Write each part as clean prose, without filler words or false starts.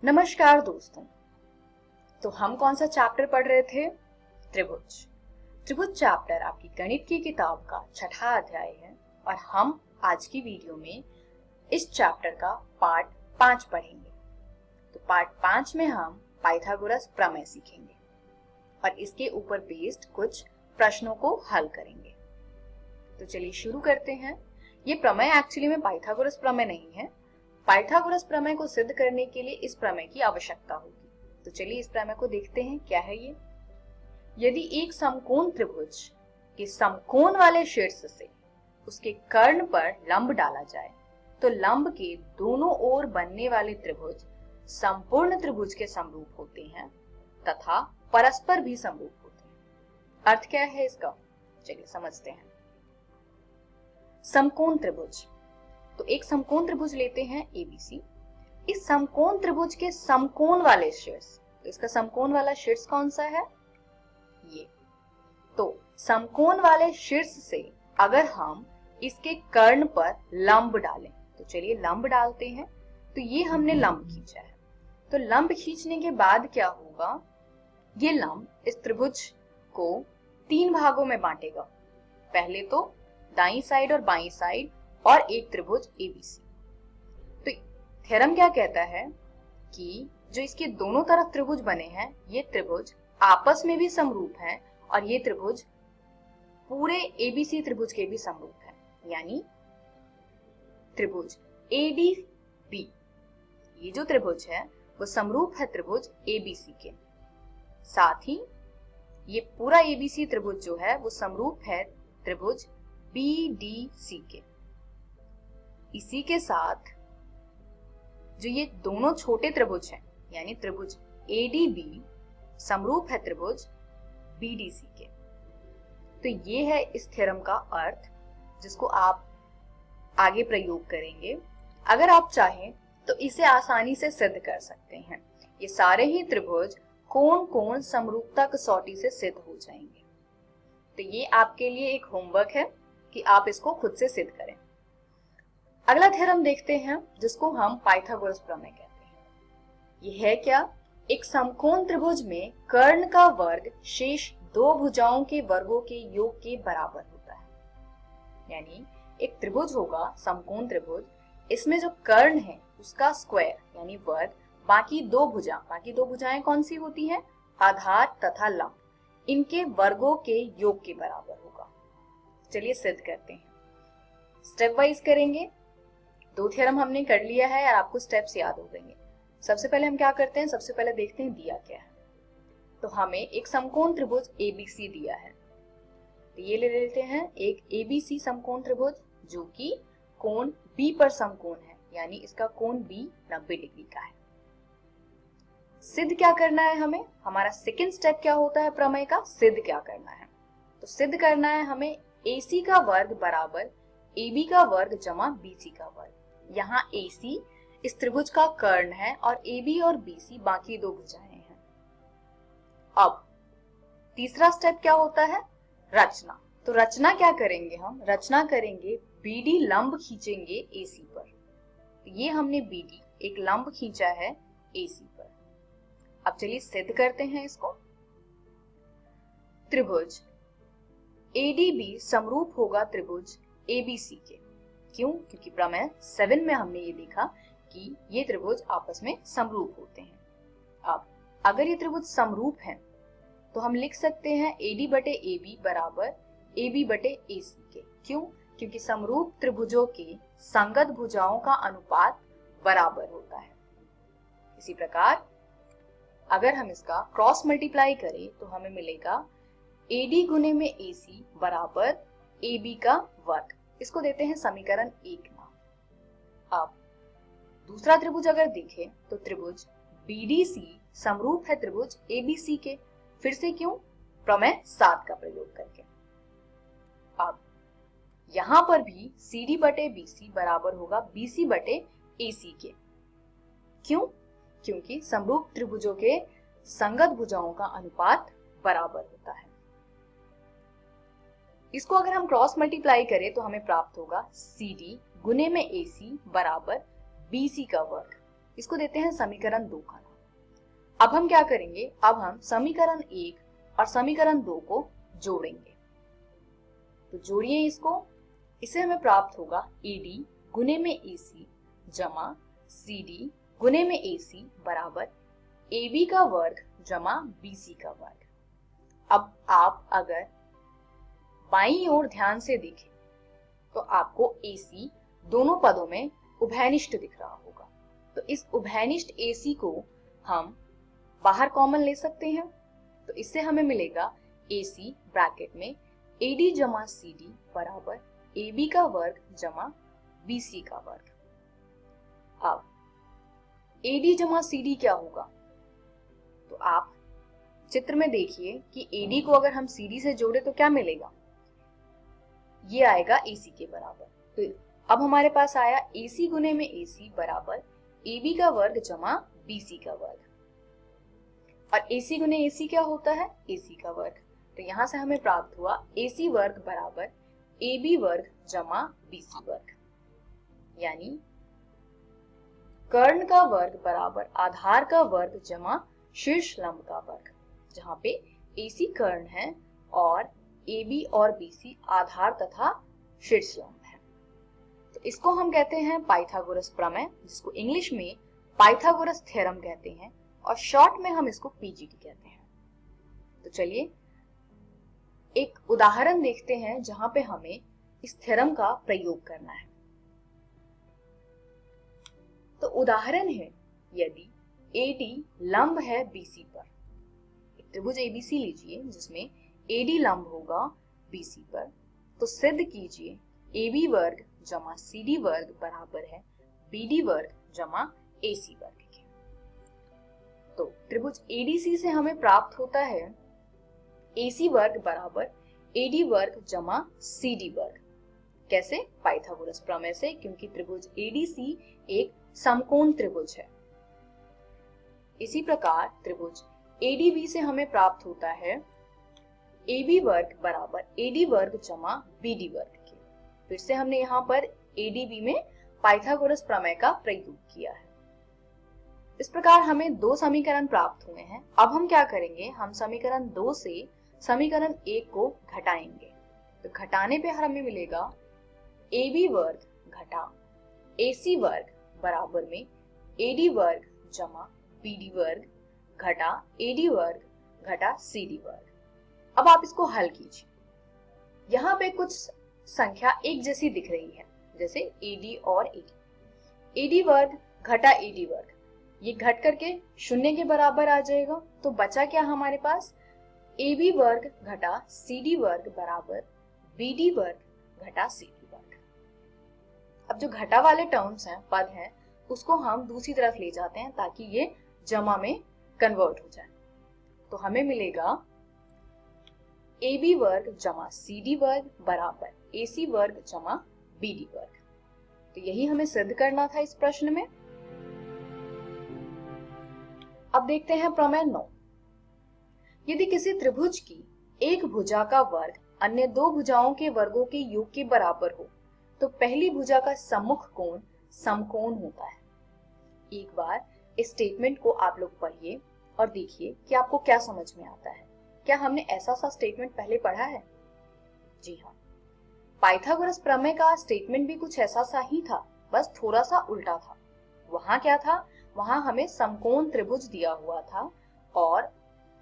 नमस्कार दोस्तों। तो हम कौन सा चैप्टर पढ़ रहे थे? त्रिभुज। त्रिभुज चैप्टर आपकी गणित की किताब का छठा अध्याय है और हम आज की वीडियो में इस चैप्टर का पार्ट 5 पढ़ेंगे। तो पार्ट 5 में हम पाइथागोरस प्रमेय सीखेंगे और इसके ऊपर बेस्ड कुछ प्रश्नों को हल करेंगे। तो चलिए शुरू करते हैं। ये प्रमेय एक्चुअली में पाइथागोरस प्रमेय नहीं है। पाइथागोरस प्रमेय को सिद्ध करने के लिए इस प्रमेय की आवश्यकता होगी। तो चलिए इस प्रमेय को देखते हैं, क्या है ये। यदि एक समकोण त्रिभुज के समकोण वाले शीर्ष से उसके कर्ण पर लंब डाला जाए तो लंब के दोनों ओर बनने वाले त्रिभुज संपूर्ण त्रिभुज के समरूप होते हैं तथा परस्पर भी समरूप होते हैं। अर्थ क्या है इसका, चलिए समझते हैं। समकोण त्रिभुज, तो एक समकोण त्रिभुज लेते हैं एबीसी। इस समकोण त्रिभुज के समकोण वाले शीर्ष, तो इसका समकोण वाला शीर्ष कौन सा है? ये। तो समकोण वाले शीर्ष से अगर हम इसके कर्ण पर लंब डालें, तो चलिए लंब डालते हैं। तो ये हमने लंब खींचा है। तो लंब खींचने के बाद क्या होगा, ये लंब इस त्रिभुज को 3 भागों में बांटेगा। पहले तो दाईं साइड और बाईं साइड और एक त्रिभुज एबीसी। तो थ्योरम क्या कहता है कि जो इसके दोनों तरफ त्रिभुज बने हैं, ये त्रिभुज आपस में भी समरूप हैं और ये त्रिभुज पूरे एबीसी त्रिभुज के भी समरूप है। यानी त्रिभुज एडीबी, ये जो त्रिभुज है वो समरूप है त्रिभुज एबीसी के। साथ ही ये पूरा एबीसी त्रिभुज जो है वो समरूप है त्रिभुज बीडीसी के। इसी के साथ जो ये दोनों छोटे त्रिभुज हैं, यानी त्रिभुज एडीबी समरूप है त्रिभुज बीडीसी के। तो ये है इस थ्योरम का अर्थ, जिसको आप आगे प्रयोग करेंगे। अगर आप चाहें तो इसे आसानी से सिद्ध कर सकते हैं। ये सारे ही त्रिभुज कोण कोण समरूपता कसौटी से सिद्ध हो जाएंगे। तो ये आपके लिए एक होमवर्क है कि आप इसको खुद से सिद्ध करें। अगला थ्योरम देखते हैं, जिसको हम पाइथागोरस प्रमेय कहते हैं। ये है क्या, एक समकोण त्रिभुज में कर्ण का वर्ग शेष 2 भुजाओं के वर्गों के योग के बराबर होता है। यानी एक त्रिभुज होगा समकोण त्रिभुज, इसमें जो कर्ण है उसका स्क्वायर यानी वर्ग बाकी 2 भुजाएं कौन सी होती हैं? आधार तथा लंब, इनके वर्गों के योग के बराबर होगा। चलिए सिद्ध करते हैं, स्टेप वाइज करेंगे। 2 थ्योरम हमने कर लिया है और आपको स्टेप्स याद हो गएंगे। सबसे पहले हम क्या करते हैं, सबसे पहले देखते हैं दिया क्या है। तो हमें एक समकोण त्रिभुज एबीसी दिया है। तो ये ले लेते हैं एक एबीसी समकोण त्रिभुज जो कि कोण बी पर समकोण है, यानी इसका कोण बी 90 डिग्री का है। सिद्ध क्या करना है हमें, हमारा सेकंड स्टेप क्या होता है प्रमेय का, सिद्ध क्या करना है। तो सिद्ध करना है हमें AC का वर्ग बराबर AB का वर्ग जमा BC का वर्ग। यहाँ AC इस त्रिभुज का कर्ण है और AB और BC बाकी 2 भुजाएं हैं। अब तीसरा स्टेप क्या होता है, रचना। तो रचना क्या करेंगे हम, रचना करेंगे BD लंब खींचेंगे AC पर। तो ये हमने BD एक लंब खींचा है AC पर। अब चलिए सिद्ध करते हैं इसको। त्रिभुज ADB समरूप होगा त्रिभुज ABC के। क्यों? क्योंकि प्रमेय 7 में हमने ये देखा कि ये त्रिभुज आपस में समरूप होते हैं। अब अगर ये त्रिभुज समरूप हैं तो हम लिख सकते हैं AD बटे AB बराबर AB बटे AC के। क्यों? क्योंकि समरूप त्रिभुजों के संगत भुजाओं का अनुपात बराबर होता है। इसी प्रकार अगर हम इसका क्रॉस मल्टीप्लाई करें तो हमें मिलेगा AD गुने में AC बराबर AB का वर्ग। इसको देते हैं समीकरण 1 नाम। अब दूसरा त्रिभुज अगर देखें तो त्रिभुज BDC समरूप है त्रिभुज ABC के। फिर से क्यों? प्रमेय 7 का प्रयोग करके। अब यहां पर भी CD बटे BC बराबर होगा BC बटे AC के। क्यों? क्योंकि समरूप त्रिभुजों के संगत भुजाओं का अनुपात बराबर होता है। इसको अगर हम क्रॉस मल्टीप्लाई करें तो हमें प्राप्त होगा CD गुने में AC बराबर BC का वर्ग। इसको देते हैं समीकरण 2 का नाम। अब हम क्या करेंगे, अब हम समीकरण 1 और समीकरण 2 को जोड़ेंगे। तो जोड़िए इसको, इससे हमें प्राप्त होगा AD गुने में AC जमा CD गुने में AC बराबर AB का वर्ग जमा BC का वर्ग। अब आप अगर बाईं ओर ध्यान से देखें तो आपको AC दोनों पदों में उभयनिष्ठ दिख रहा होगा। तो इस उभयनिष्ठ AC को हम बाहर कॉमन ले सकते हैं। तो इससे हमें मिलेगा AC ब्रैकेट में AD जमा CD बराबर AB का वर्ग जमा BC का वर्ग। अब AD जमा CD क्या होगा, तो आप चित्र में देखिए कि AD को अगर हम CD से जोड़े तो क्या मिलेगा, ये आएगा AC के बराबर। तो अब हमारे पास आया AC गुने में AC बराबर AB का वर्ग जमा BC का वर्ग। और AC गुने AC क्या होता है, AC का वर्ग। तो यहां से हमें प्राप्त हुआ AC वर्ग बराबर AB वर्ग जमा BC वर्ग, यानी कर्ण का वर्ग बराबर आधार का वर्ग जमा शीर्ष लंब का वर्ग, जहां पे AC कर्ण है और AB और BC आधार तथा शीर्ष लंब है। तो इसको हम कहते हैं पाइथागोरस प्रमेय, जिसको इंग्लिश में पाइथागोरस थ्योरम कहते हैं और शॉर्ट में हम इसको PGT कहते हैं। तो चलिए एक उदाहरण देखते हैं जहां पे हमें इस थ्योरम का प्रयोग करना है। तो उदाहरण है, यदि AD लंब है BC पर, एक त्रिभुज ABC लीजिए जिसमें AD लंब होगा BC पर, तो सिद्ध कीजिए AB वर्ग जमा CD वर्ग बराबर है BD वर्ग जमा AC वर्ग के। तो त्रिभुज ADC से हमें प्राप्त होता है AC वर्ग बराबर AD वर्ग जमा CD वर्ग। कैसे, पाइथागोरस प्रमेय से, क्योंकि त्रिभुज ADC एक समकोण त्रिभुज है। इसी प्रकार त्रिभुज ADB से हमें प्राप्त होता है AB वर्ग बराबर AD वर्ग जमा BD वर्ग के। फिर से हमने यहाँ पर ADB में पाइथागोरस प्रमेय का प्रयोग किया है। इस प्रकार हमें दो समीकरण प्राप्त हुए हैं। अब हम क्या करेंगे, हम समीकरण 2 से समीकरण 1 को घटाएंगे। तो घटाने पे हमें मिलेगा AB वर्ग घटा AC वर्ग बराबर में AD वर्ग जमा BD वर्ग घटा AD वर्ग घटा CD वर्ग। अब आप इसको हल कीजिए। यहाँ पे कुछ संख्या एक जैसी दिख रही है, जैसे AD और AD वर्ग घटा AD वर्ग, ये घट करके 0 के बराबर आ जाएगा। तो बचा क्या हमारे पास, AB वर्ग घटा CD वर्ग बराबर BD वर्ग घटा CD वर्ग। अब जो घटा वाले टर्म्स हैं, पद हैं, उसको हम दूसरी तरफ ले जाते हैं ताकि ये जमा में कन्वर्ट हो जाए। तो हमें मिलेगा AB वर्ग जमा CD वर्ग बराबर AC वर्ग जमा BD वर्ग। तो यही हमें सिद्ध करना था इस प्रश्न में। अब देखते हैं प्रमेय 9। यदि किसी त्रिभुज की एक भुजा का वर्ग अन्य दो भुजाओं के वर्गों के योग के बराबर हो तो पहली भुजा का सम्मुख कोण समकोण होता है। एक बार इस स्टेटमेंट को आप लोग पढ़िए और देखिए कि आपको क्या समझ में आता है। क्या हमने ऐसा सा स्टेटमेंट पहले पढ़ा है? जी हाँ, पाइथागोरस प्रमेय का स्टेटमेंट भी कुछ ऐसा सा ही था, बस थोड़ा सा उल्टा था। वहां क्या था, वहां हमें समकोण त्रिभुज दिया हुआ था और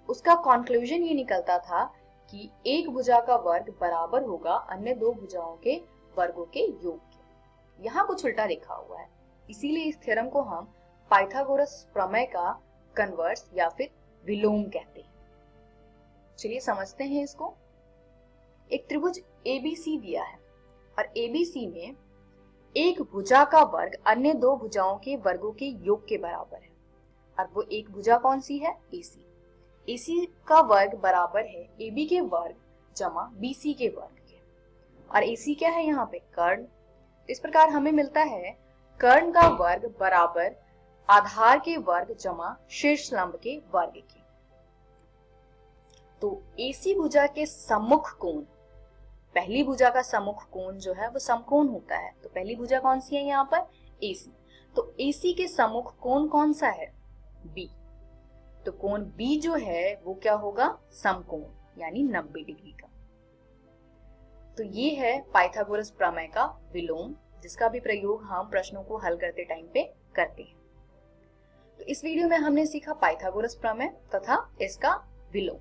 उसका कंक्लूजन ये निकलता था कि एक भुजा का वर्ग बराबर होगा अन्य दो भुजाओं के वर्गों के योग के। यहाँ कुछ उल्टा लिखा हुआ है, इसीलिए इस थ्योरम को हम पाइथागोरस प्रमेय का कन्वर्स या फिर विलोम कहते हैं। चलिए समझते हैं इसको। एक त्रिभुज ABC दिया है और ABC में एक भुजा का वर्ग अन्य दो भुजाओं के वर्गों के योग के बराबर है और वो एक भुजा कौन सी है, AC। AC का वर्ग बराबर है AB के वर्ग जमा BC के वर्ग के और AC क्या है यहाँ पे, कर्ण। इस प्रकार हमें मिलता है कर्ण का वर्ग बराबर आधार के वर्ग जमा शीर्ष लंब के वर्ग के। तो AC भुजा के सम्मुख कोण, पहली भुजा का सम्मुख कोण जो है वो समकोण होता है। तो पहली भुजा कौन सी है यहाँ पर, AC। तो AC के सम्मुख कोण कौन सा है? B। तो कोण B जो है वो क्या होगा? समकोण यानी 90 डिग्री का। तो ये है पाइथागोरस प्रमेय का विलोम, जिसका भी प्रयोग हम प्रश्नों को हल करते टाइम पे करते हैं। तो इस वीडियो में हमने सीखा पाइथागोरस प्रमेय तथा इसका विलोम।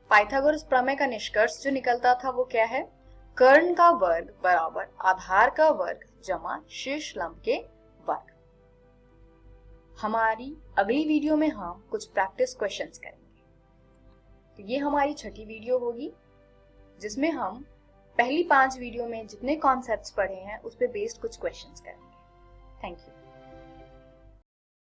पाइथागोरस प्रमेय का निष्कर्ष जो निकलता था वो क्या है? कर्ण का वर्ग बराबर आधार का वर्ग जमा शीर्ष लंब के वर्ग। हमारी अगली वीडियो में हम कुछ प्रैक्टिस क्वेश्चंस करेंगे। तो ये हमारी छठी वीडियो होगी, जिसमें हम पहली 5 वीडियो में जितने कॉन्सेप्ट्स पढ़े हैं उस पे बेस्ड कुछ क्वेश्चंस करेंगे। Thank you.